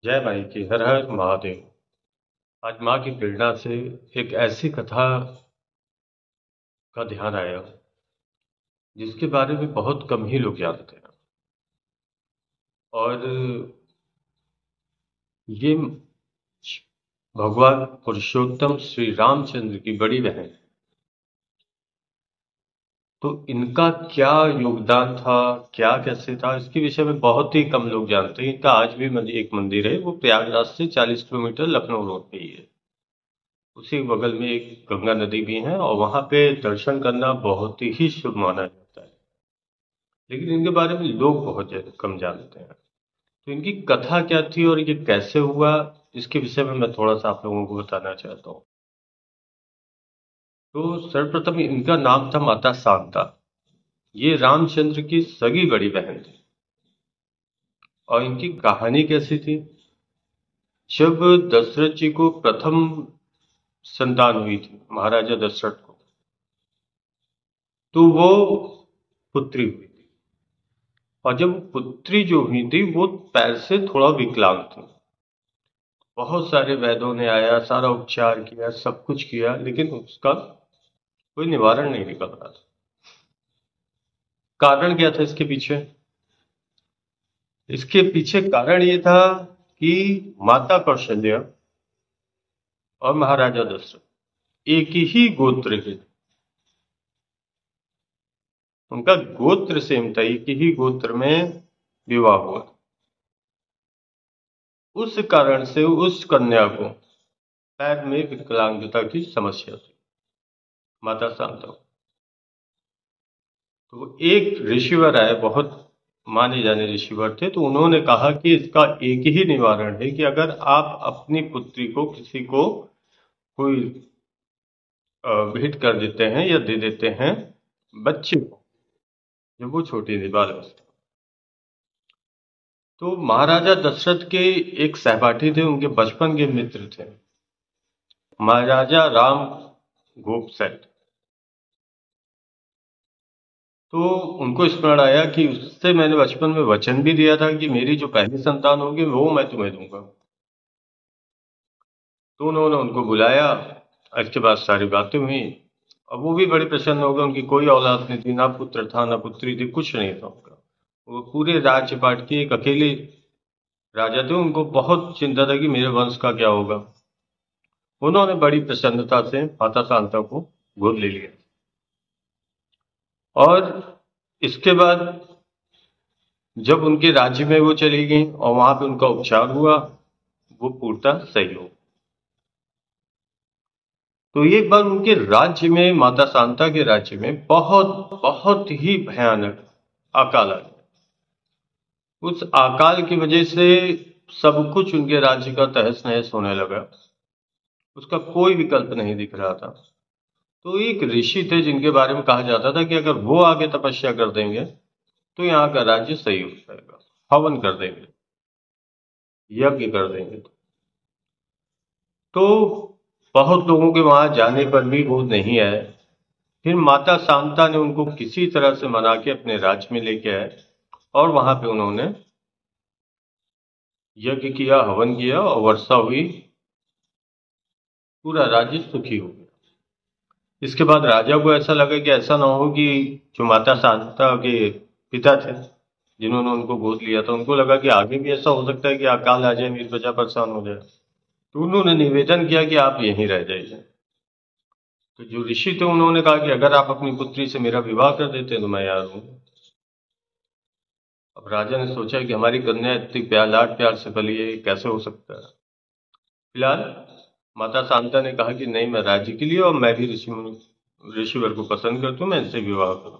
जय माई की, हर हर महादेव। आज माँ की प्रेरणा से एक ऐसी कथा का ध्यान आया जिसके बारे में बहुत कम ही लोग जानते हैं। और ये भगवान पुरुषोत्तम श्री रामचंद्र की बड़ी बहन। तो इनका क्या योगदान था, क्या कैसे था, इसके विषय में बहुत ही कम लोग जानते हैं। इनका आज भी एक मंदिर है, वो प्रयागराज से 40 किलोमीटर लखनऊ रोड पे ही है। उसी बगल में एक गंगा नदी भी है और वहां पे दर्शन करना बहुत ही शुभ माना जाता है। लेकिन इनके बारे में लोग बहुत कम जानते हैं। तो इनकी कथा क्या थी और ये कैसे हुआ, इसके विषय में मैं थोड़ा सा आप लोगों को बताना चाहता हूँ। तो सर्वप्रथम इनका नाम था माता शांता। ये रामचंद्र की सगी बड़ी बहन थी। और इनकी कहानी कैसी थी। जब दशरथ जी को प्रथम संतान हुई थी, महाराजा दशरथ को, तो वो पुत्री हुई थी। और जब पुत्री जो हुई थी वो पैर से थोड़ा विकलांग थी। बहुत सारे वैद्यों ने आया, सारा उपचार किया, सब कुछ किया, लेकिन उसका कोई निवारण नहीं निकल रहा था। कारण क्या था इसके पीछे। इसके पीछे कारण ये था कि माता कौशल्या और महाराजा दशरथ एक ही गोत्र के। उनका गोत्र सेम था, एक ही गोत्र में विवाह हुआ। उस कारण से उस कन्या को पैर में विकलांगता की समस्या थी, माता शांता को। तो एक ऋषिवर आए, बहुत माने जाने ऋषिवर थे। तो उन्होंने कहा कि इसका एक ही निवारण है कि अगर आप अपनी पुत्री को किसी को कोई भेंट कर देते हैं या दे देते हैं, बच्चे को, जब वो छोटी थी, बाल अवस्था। तो महाराजा दशरथ के एक सहपाठी थे, उनके बचपन के मित्र थे, महाराजा राम गोप सेठ। तो उनको स्मरण आया कि उससे मैंने बचपन में वचन भी दिया था कि मेरी जो पहली संतान होगी वो मैं तुम्हें दूंगा। तो उन्होंने उनको बुलाया। इसके बाद सारी बातें हुई। अब वो भी बड़े प्रसन्न हो गए। उनकी कोई औलाद नहीं थी, ना पुत्र था ना पुत्री थी, कुछ नहीं था उनका। वो पूरे राज्यपाट के एक अकेले राजा थे। उनको बहुत चिंता था कि मेरे वंश का क्या होगा। उन्होंने बड़ी प्रसन्नता से माता शांता को गोद ले लिया। और इसके बाद जब उनके राज्य में वो चली गई और वहां पे उनका उपचार हुआ, वो पूर्णतः सही हो। तो एक बार उनके राज्य में, माता शांता के राज्य में, बहुत बहुत ही भयानक अकाल आ गया। उस अकाल की वजह से सब कुछ उनके राज्य का तहस नहस होने लगा। उसका कोई विकल्प नहीं दिख रहा था। तो एक ऋषि थे जिनके बारे में कहा जाता था कि अगर वो आगे तपस्या कर देंगे तो यहाँ का राज्य सही हो जाएगा, हवन कर देंगे, यज्ञ कर देंगे। तो बहुत लोगों के वहां जाने पर भी वो नहीं आए। फिर माता शांता ने उनको किसी तरह से मना के अपने राज्य में लेके आए। और वहां पे उन्होंने यज्ञ किया, हवन किया और वर्षा हुई। पूरा राज्य सुखी हो गया। इसके बाद राजा को ऐसा लगा कि ऐसा ना हो कि जो माता शांता के पिता थे, जिन्होंने उनको गोद लिया था, उनको लगा कि आगे भी ऐसा हो सकता है कि अकाल आ जाए, मेरी प्रजा परेशान हो जाए। तो उन्होंने निवेदन किया कि आप यहीं रह जाइए। तो जो ऋषि थे उन्होंने कहा कि अगर आप अपनी पुत्री से मेरा विवाह कर देते तो मैं यहाँ रहूंगा। अब राजा ने सोचा कि हमारी कन्या इतनी प्यार, लाड प्यार से पली है, ये कैसे हो सकता है। फिलहाल माता शांता ने कहा कि नहीं, मैं राज्य के लिए और मैं भी ऋषिवर को पसंद करती हूँ, मैं इनसे विवाह करूँ।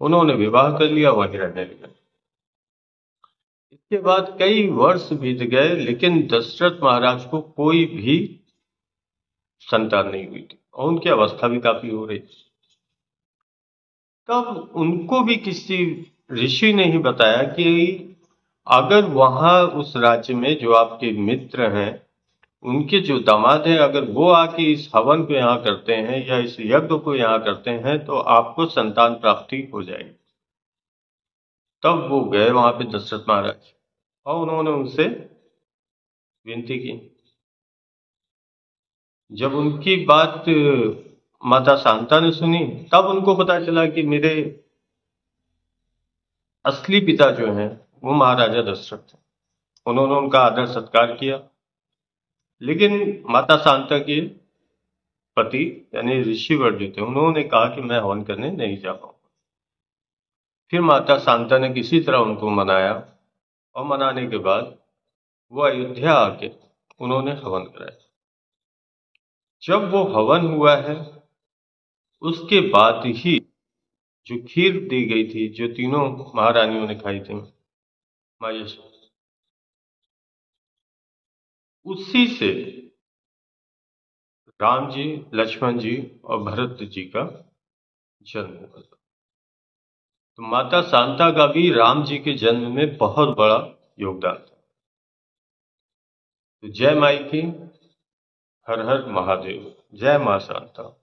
उन्होंने विवाह कर लिया, वहीं रहने लगे। इसके बाद कई वर्ष बीत गए, लेकिन दशरथ महाराज को कोई भी संतान नहीं हुई थी और उनकी अवस्था भी काफी हो रही थी। तब उनको भी किसी ऋषि ने ही बताया कि अगर वहां उस राज्य में जो आपके मित्र हैं, उनके जो दामाद हैं, अगर वो आके इस हवन को यहाँ करते हैं या इस यज्ञ को यहाँ करते हैं तो आपको संतान प्राप्ति हो जाएगी। तब वो गए वहां पे दशरथ महाराज और उन्होंने उनसे विनती की। जब उनकी बात माता शांता ने सुनी, तब उनको पता चला कि मेरे असली पिता जो हैं वो महाराजा दशरथ थे। उन्होंने उनका आदर सत्कार किया, लेकिन माता शांता के पति यानी ऋषिवर जो थे, उन्होंने कहा कि मैं हवन करने नहीं जा पाऊंगा। फिर माता शांता ने किसी तरह उनको मनाया, और मनाने के बाद वो अयोध्या आके उन्होंने हवन कराया। जब वो हवन हुआ है, उसके बाद ही जो खीर दी गई थी, जो तीनों महारानियों ने खाई थी, माँ यशोदा, उसी से राम जी, लक्ष्मण जी और भरत जी का जन्म हुआ था। तो माता शांता का भी राम जी के जन्म में बहुत बड़ा योगदान था। तो जय माई की, हर हर महादेव, जय मां शांता।